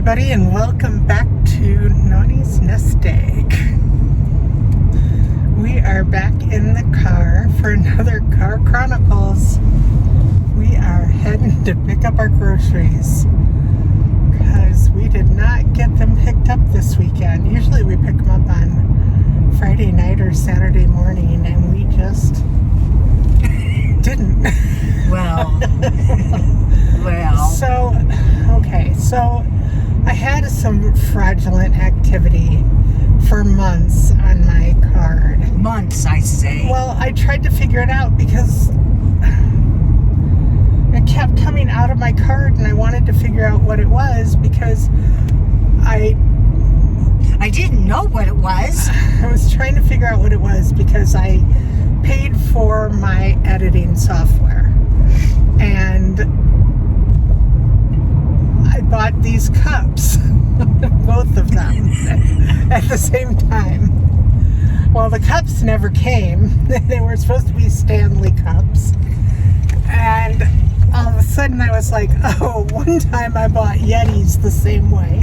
everybody, and welcome back to Nani's Nest Egg. We are back in the car for another Car Chronicles. We are heading to pick up our groceries because we did not get them picked up this weekend. Usually we pick them up on Friday night or Saturday morning, and we just didn't. Well. So I had some fraudulent activity for months on my card. Months, I say. Well, I tried to figure it out because it kept coming out of my card, and I wanted to figure out what it was because I didn't know what it was. I was trying to figure out what it was because I paid for my editing software, and I bought these cups, both of them, at the same time. Well, the cups never came. They were supposed to be Stanley cups. And all of a sudden I was like, oh, one time I bought Yetis the same way.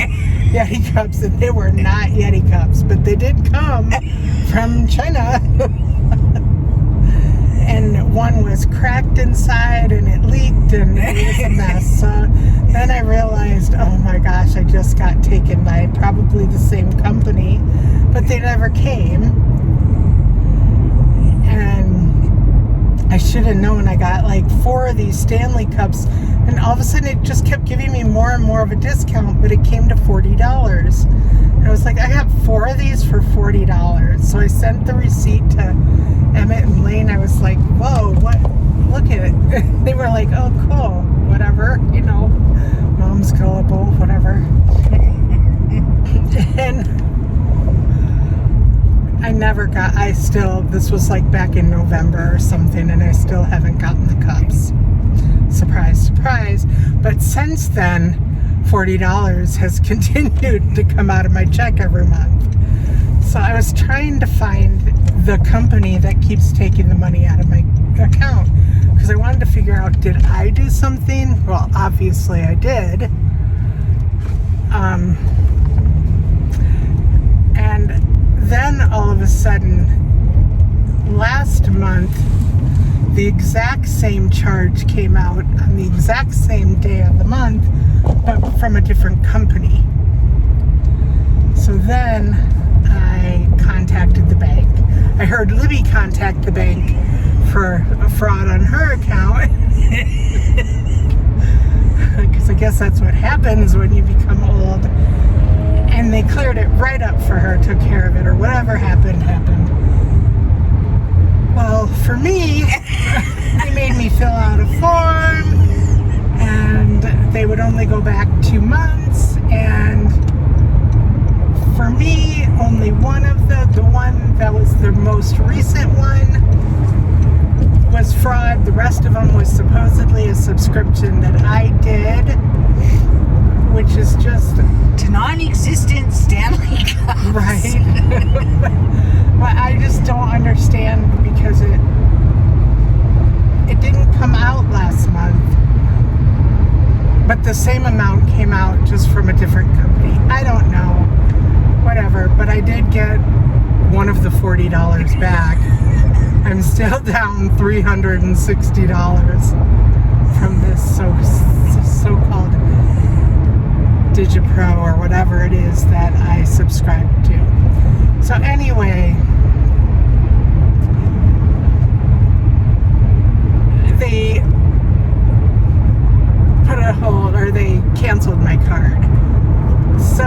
Yeti cups, and they were not Yeti cups, but they did come from China. And one was cracked inside, and it leaked, and it was a mess. So then I realized, oh my gosh, I just got taken by probably the same company, but they never came. And I should have known. I got like 4 of these Stanley cups, and all of a sudden it just kept giving me more and more of a discount, but it came to $40. And I was like, I got 4 of these for $40. So I sent the receipt to Emmett and Lane. I was like, whoa, what? Look at it. They were like, oh, cool, whatever, you know, mom's gullible, whatever. And this was like back in November or something, and I still haven't gotten the cups. Surprise, surprise. But since then, $40 has continued to come out of my check every month. So I was trying to find the company that keeps taking the money out of my account because I wanted to figure out, did I do something? Well, obviously I did. And then all of a sudden, last month, the exact same charge came out on the exact same day of the month, but from a different company. So then I contacted the bank. I heard Libby contact the bank for a fraud on her account. Because I guess that's what happens when you become old. And they cleared it right up for her, took care of it, or whatever happened. Well, for me, they made me fill out a form, and they would only go back 2 months, and for me, only one of the one that was the most recent one was fraud. The rest of them was supposedly a subscription that I did, which is just to non-existent Stanley cups. Right. But I just don't understand because it didn't come out last month, but the same amount came out just from a different company. I don't know. Whatever, but I did get one of the $40 back. I'm still down $360 from this so-called DigiPro or whatever it is that I subscribe to. So anyway, they put a hold, or they canceled my card. So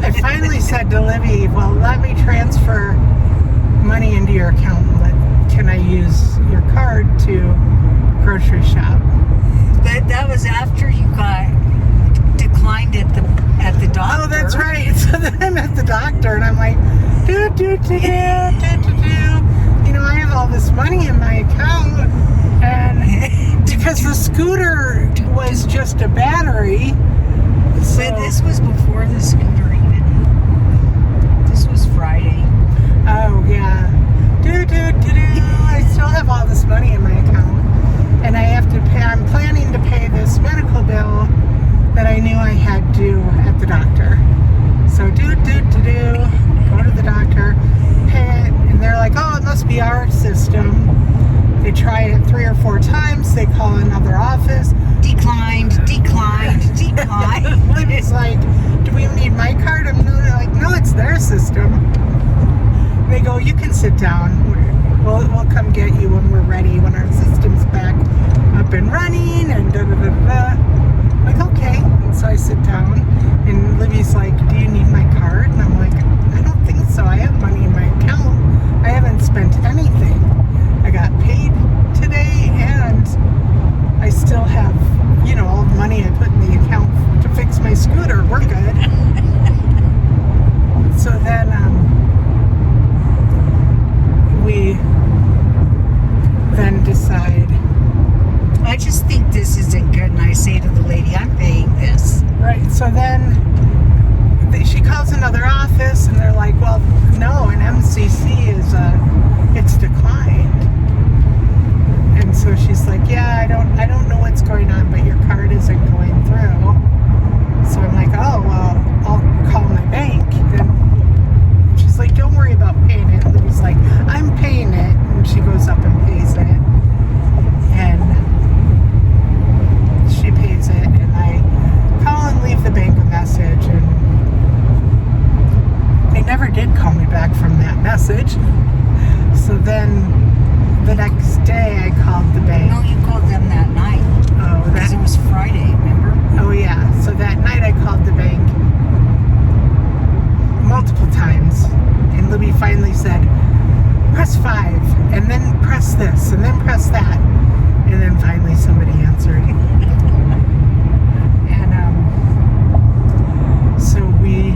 I finally said to Libby, well, let me transfer money into your account. Can I use your card to grocery shop? That was after you got declined at the doctor. Oh, that's right. So then I'm at the doctor, and I'm like, do. You know, I have all this money in my account, and because the scooter was just a battery. So, but this was before the scooter even. This was Friday. Oh, yeah. I still have all this money in my account, and I have to pay. I'm planning to pay this medical bill that I knew APR system. They try it 3 or 4 times. They call another office. Declined. Libby's like, do we need my card? I'm like, no, it's their system. They go, you can sit down. We'll come get you when we're ready, when our system's back up and running, and da-da-da-da. Like, okay. And so I sit down, and Libby's like, do you need my card? And I'm like, I don't think so. I have money in my account. I haven't spent anything. I got paid today, and I still have, all the money I put in the account to fix my scooter. We're good. So then we then decide. I just think this isn't good, and I say to the lady, I'm paying this. Right, so then she calls another office, and they're like, well, no, an MCC is it's declined. And so she's like, yeah, I don't know what's going on, but your card isn't going through. So I'm like, oh, well, I'll call my bank. And she's like, don't worry about paying it. And Libby's like, I'm paying it. And she goes up and pays it. And she pays it. And I call and leave the bank a message. And they never did call me back from that message. So then the next day I called the bank. No, you called them that night. Oh, because it was Friday, remember? Oh, yeah. So that night I called the bank multiple times. And Libby finally said, press 5, and then press this, and then press that. And then finally somebody answered. And so we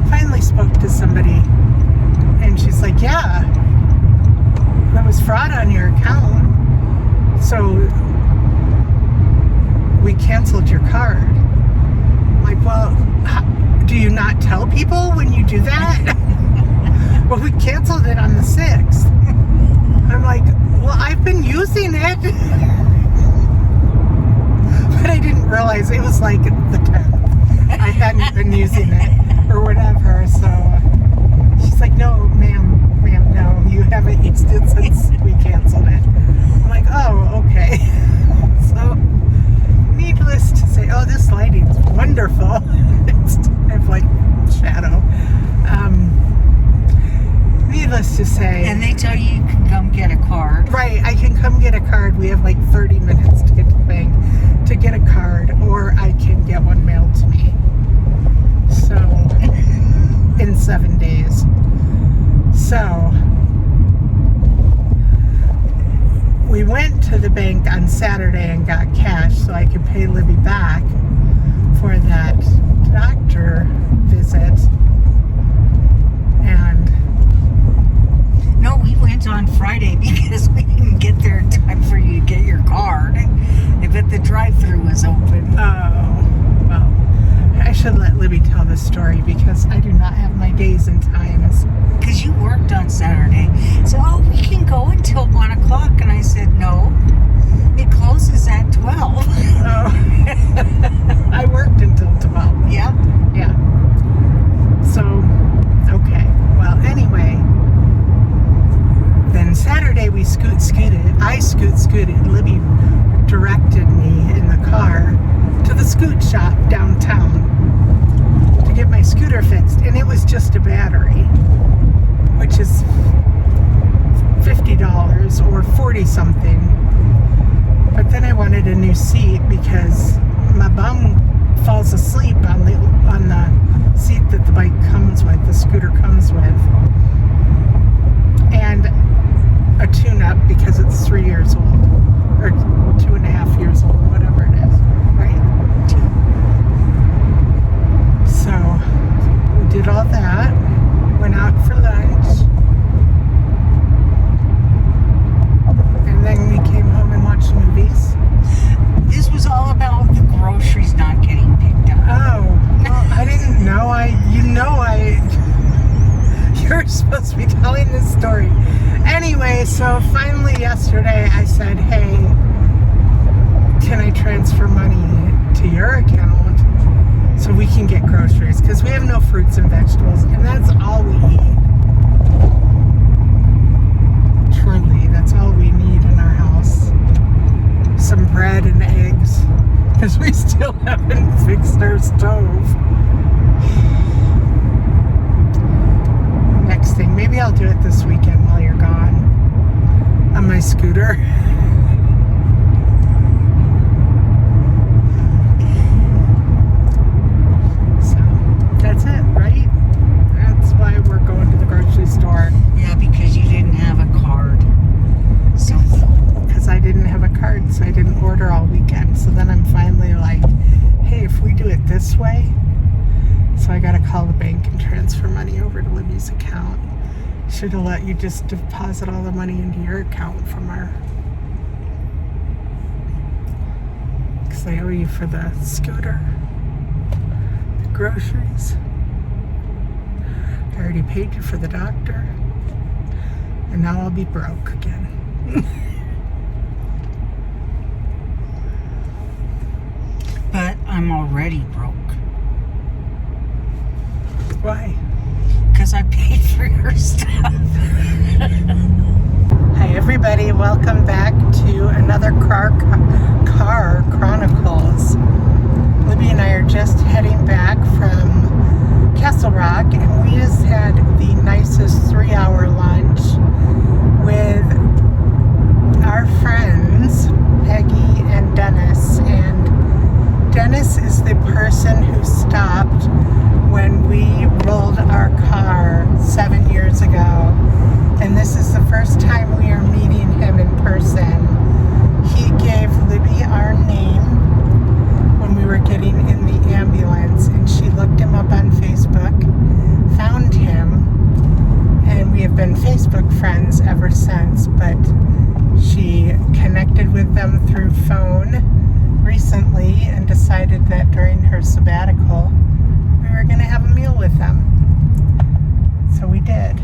finally spoke to somebody. And she's like, yeah, there was fraud on your account. So we canceled your card. I'm like, well, do you not tell people when you do that? Well, we canceled it on the 6th. I'm like, well, I've been using it. But I didn't realize it was like the 10th. I hadn't been using it or whatever. So she's like, no, ma'am, no, you haven't used it since we canceled it. I'm like, oh, okay. So needless to say, oh, this lighting is wonderful. I have like shadow. Needless to say. And they tell you can come get a card. Right, I can come get a card. We have like 30 minutes to get to the bank to get a card, or I can get one mailed to me. So, in 7 days. So, we went to the bank on Saturday and got cash so I could pay Libby back for that doctor visit. And no, we went on Friday because we didn't get there in time for you to get your card. I bet the drive-thru was open. oh, well, I should let Libby tell this story because I do not have my days and times. Because you worked on Saturday. So, we can go until 1 o'clock. And I said, no, it closes at 12. Oh, I worked until 12. Yeah. Yeah. So, okay. Well, anyway, then Saturday we scooted. I scooted. Libby directed me in the car to the scoot shop downtown to get my scooter fixed. And it was just a battery, which is $50 or 40 something. But then I wanted a new seat because my bum falls asleep on the seat that the bike comes with, the scooter comes with. And a tune-up because it's 3 years old, or 2.5 years old, whatever it is, right? So we did all that, went out for lunch, and then we came home and watched movies. This was all about the groceries not getting picked up. Oh, well, I didn't know. You're supposed to be telling this story. Anyway, so finally yesterday I said, hey, can I transfer money to your account so we can get groceries? Because we have no fruits and vegetables, and that's all we eat. Maybe I'll do it this weekend while you're gone on my scooter. So that's it, right? That's why we're going to the grocery store. Yeah, because you didn't have a card. So Because I didn't have a card, so I didn't order all weekend. So then I'm finally like, hey, if we do it this way, so I gotta call the bank and transfer money over to Libby's account. Should have let you just deposit all the money into your account from our, because I owe you for the scooter, the groceries. I already paid you for the doctor, and now I'll be broke again. but I'm already broke. Why? Because I paid for your stuff. Hi everybody, welcome back to another car Chronicles. Libby and I are just heading back from Castle Rock, and we just had the nicest 3-hour lunch with our friends Peggy and Dennis. And Dennis is the person who stopped when we rolled our car 7 years ago, and this is the first time we are meeting him in person. He gave Libby our name when we were getting in the ambulance, and she looked him up on Facebook, found him, and we have been Facebook friends ever since. But she connected with them through phone recently and decided that during her sabbatical we were going to have a meal with them. So we did.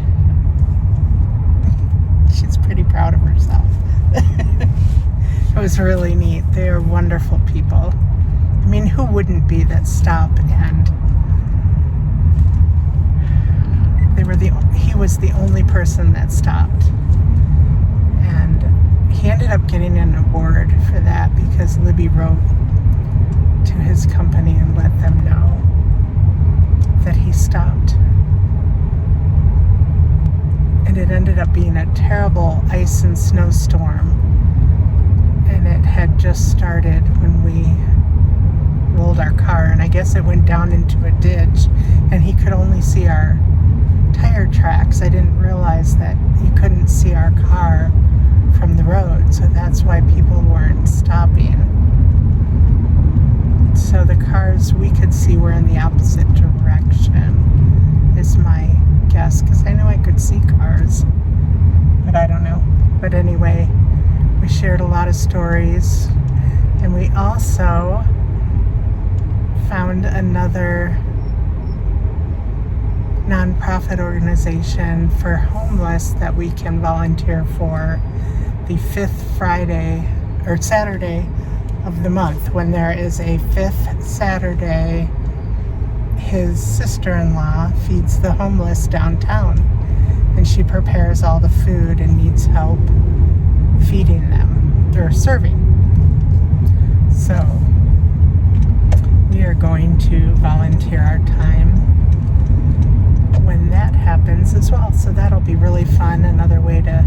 She's pretty proud of herself. It was really neat. They are wonderful people. I mean, who wouldn't be that stop? And he was the only person that stopped. And he ended up getting an award for that because Libby wrote to his company and let them know that he stopped. And it ended up being a terrible ice and snowstorm, and it had just started when we rolled our car, and I guess it went down into a ditch and he could only see our tire tracks. I didn't realize that you couldn't see our car from the road, so that's why people weren't stopping. So the cars we could see were in the opposite direction, is my guess, because I know I could see cars, but I don't know. But anyway, we shared a lot of stories, and we also found another nonprofit organization for homeless that we can volunteer for the 5th Friday or Saturday of the month. When there is a 5th Saturday, his sister-in-law feeds the homeless downtown, and she prepares all the food and needs help feeding them or serving. So we are going to volunteer our time when that happens as well. So that'll be really fun. Another way to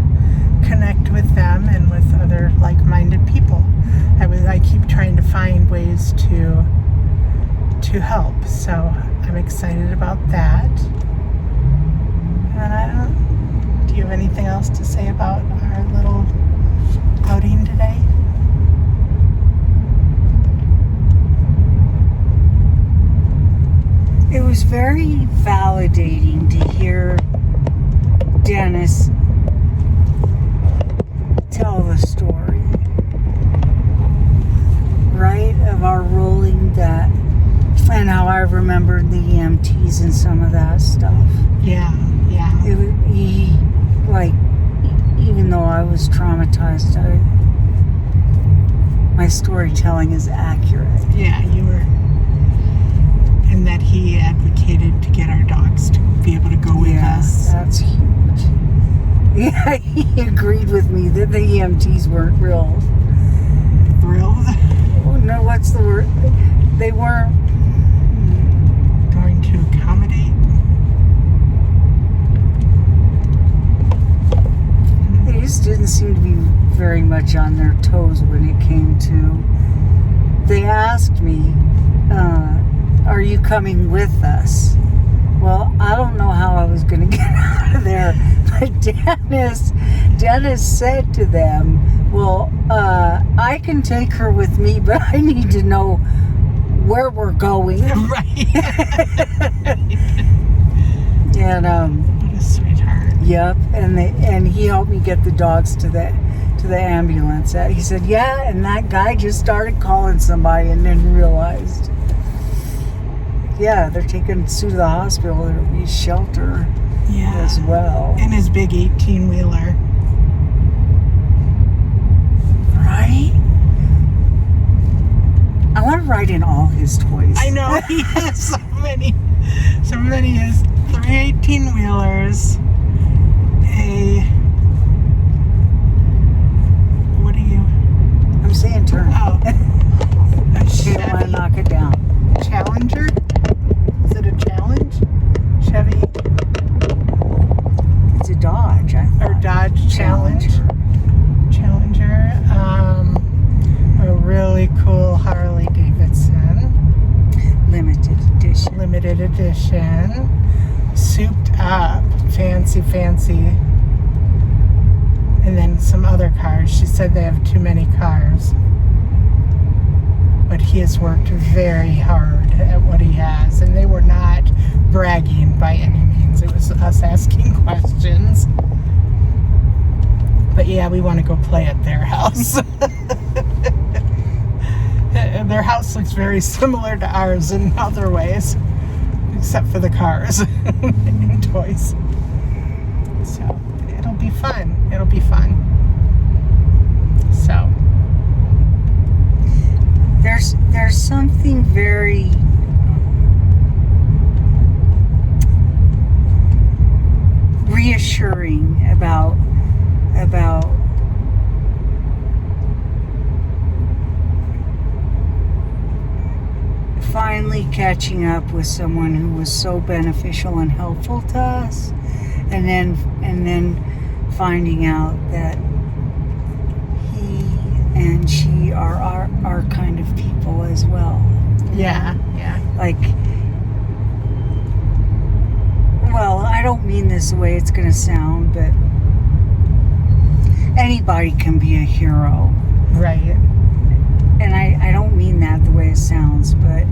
connect with them and with other like-minded people. I keep trying to find ways to help. So I'm excited about that. And do you have anything else to say about our little outing today? It was very validating to hear Dennis tell the story, right, of our rolling that, and how I remembered the EMTs and some of that stuff. Yeah. Even though I was traumatized, my storytelling is accurate. Yeah, you were. And that he advocated to get our dogs to be able to go with us. That's huge. Yeah, he agreed with me that the EMTs weren't real Thrilled. Oh, no, what's the word? They weren't Going to accommodate. didn't seem to be very much on their toes when it came to. They asked me, are you coming with us? Well, I don't know how I was going to get out of there. But Dennis said to them, well, I can take her with me, but I need to know where we're going. Right. And What a sweetheart. yep, and he helped me get the dogs to the ambulance. He said, yeah, and that guy just started calling somebody and then realized, yeah, they're taking Sue to the hospital. There'll be shelter as well. In his big 18-wheeler. Right? I want to ride in all his toys. I know, he has so many. He has 3 18-wheelers, what are you? I'm saying turn. Oh. A You don't want to knock it down. Challenger? Is it a Challenge? Chevy It's a Dodge, I thought. or Dodge Challenger. A really cool Harley Davidson. Limited edition. Souped up. Fancy. And then some other cars. She said they have too many cars. But he has worked very hard at what he has. And they were not bragging by any means. It was us asking questions. But yeah, we want to go play at their house. Their house looks very similar to ours in other ways, except for the cars and toys. So it'll be fun. So there's something very reassuring about finally catching up with someone who was so beneficial and helpful to us, and then finding out that he and she are our kind of people as well. yeah. Like, well, I don't mean this the way it's going to sound, but anybody can be a hero. Right. And I don't mean that the way it sounds, but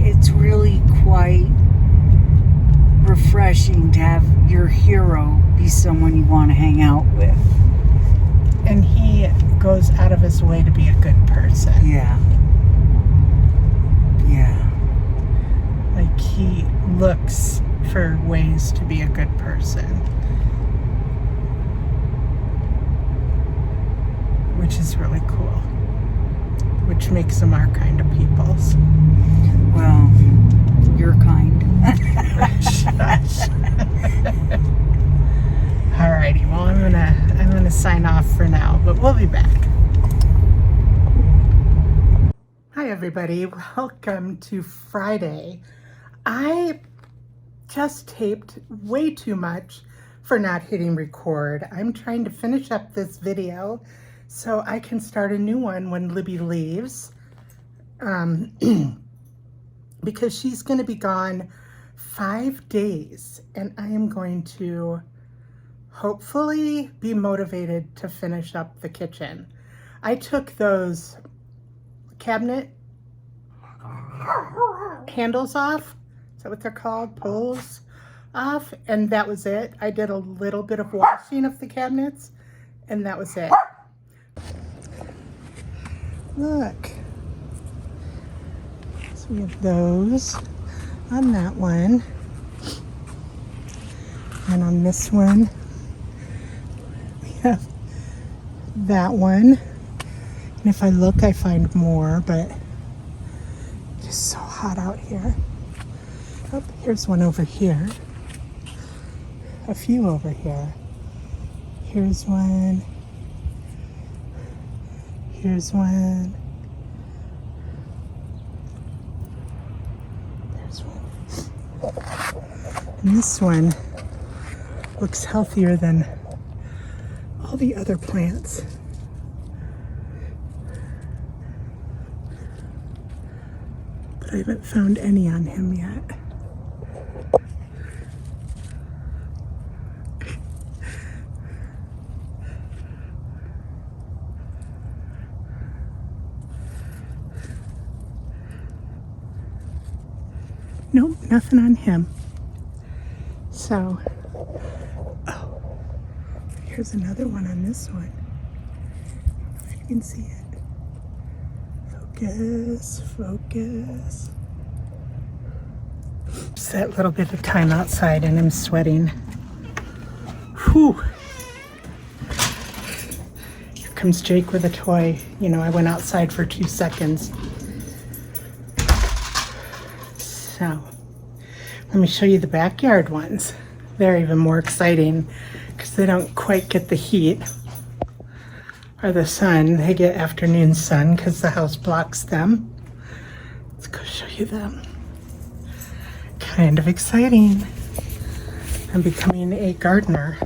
it's really quite refreshing to have your hero be someone you want to hang out with. And he goes out of his way to be a good person. Yeah. Like, he looks for ways to be a good person. Which is really cool. Which makes them our kind of peoples. Well, you're kind. Shush. Alrighty, well, I'm gonna sign off for now, but we'll be back. Hi everybody, welcome to Friday. I just taped way too much for not hitting record. I'm trying to finish up this video so I can start a new one when Libby leaves. Because she's going to be gone 5 days, and I am going to hopefully be motivated to finish up the kitchen. I took those cabinet handles off. Is that what they're called? Pulls off, and that was it. I did a little bit of washing of the cabinets, and that was it. Look. So we have those on that one. And on this one, we have that one. And if I look, I find more, but it's just so hot out here. Oh, here's one over here. A few over here. Here's one. Here's one. There's one. And this one looks healthier than all the other plants. But I haven't found any on him yet. Nope, nothing on him. So, oh, here's another one on this one. I don't know if you can see it. Focus, focus. Just that little bit of time outside and I'm sweating. Whew. Here comes Jake with a toy. You know, I went outside for 2 seconds. So, let me show you the backyard ones. They're even more exciting because they don't quite get the heat or the sun. They get afternoon sun because the house blocks them. Let's go show you them. Kind of exciting. I'm becoming a gardener.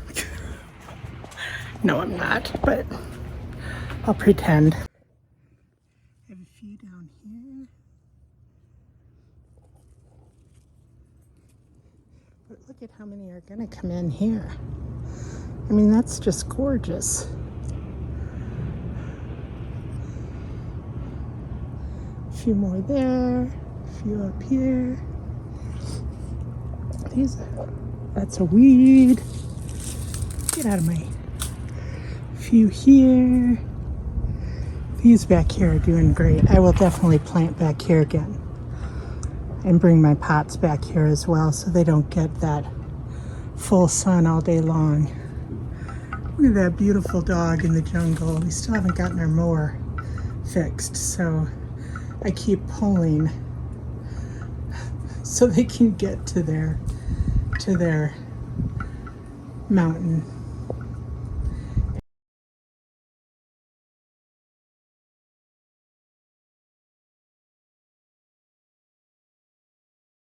No, I'm not, but I'll pretend. I have a few down here. But look at how many are gonna come in here. I mean, that's just gorgeous. A few more there, a few up here. That's a weed. Get out of my. A few here. These back here are doing great. I will definitely plant back here again. And bring my pots back here as well so they don't get that full sun all day long. Look at that beautiful dog in the jungle. We still haven't gotten our mower fixed, so I keep pulling so they can get to their mountain.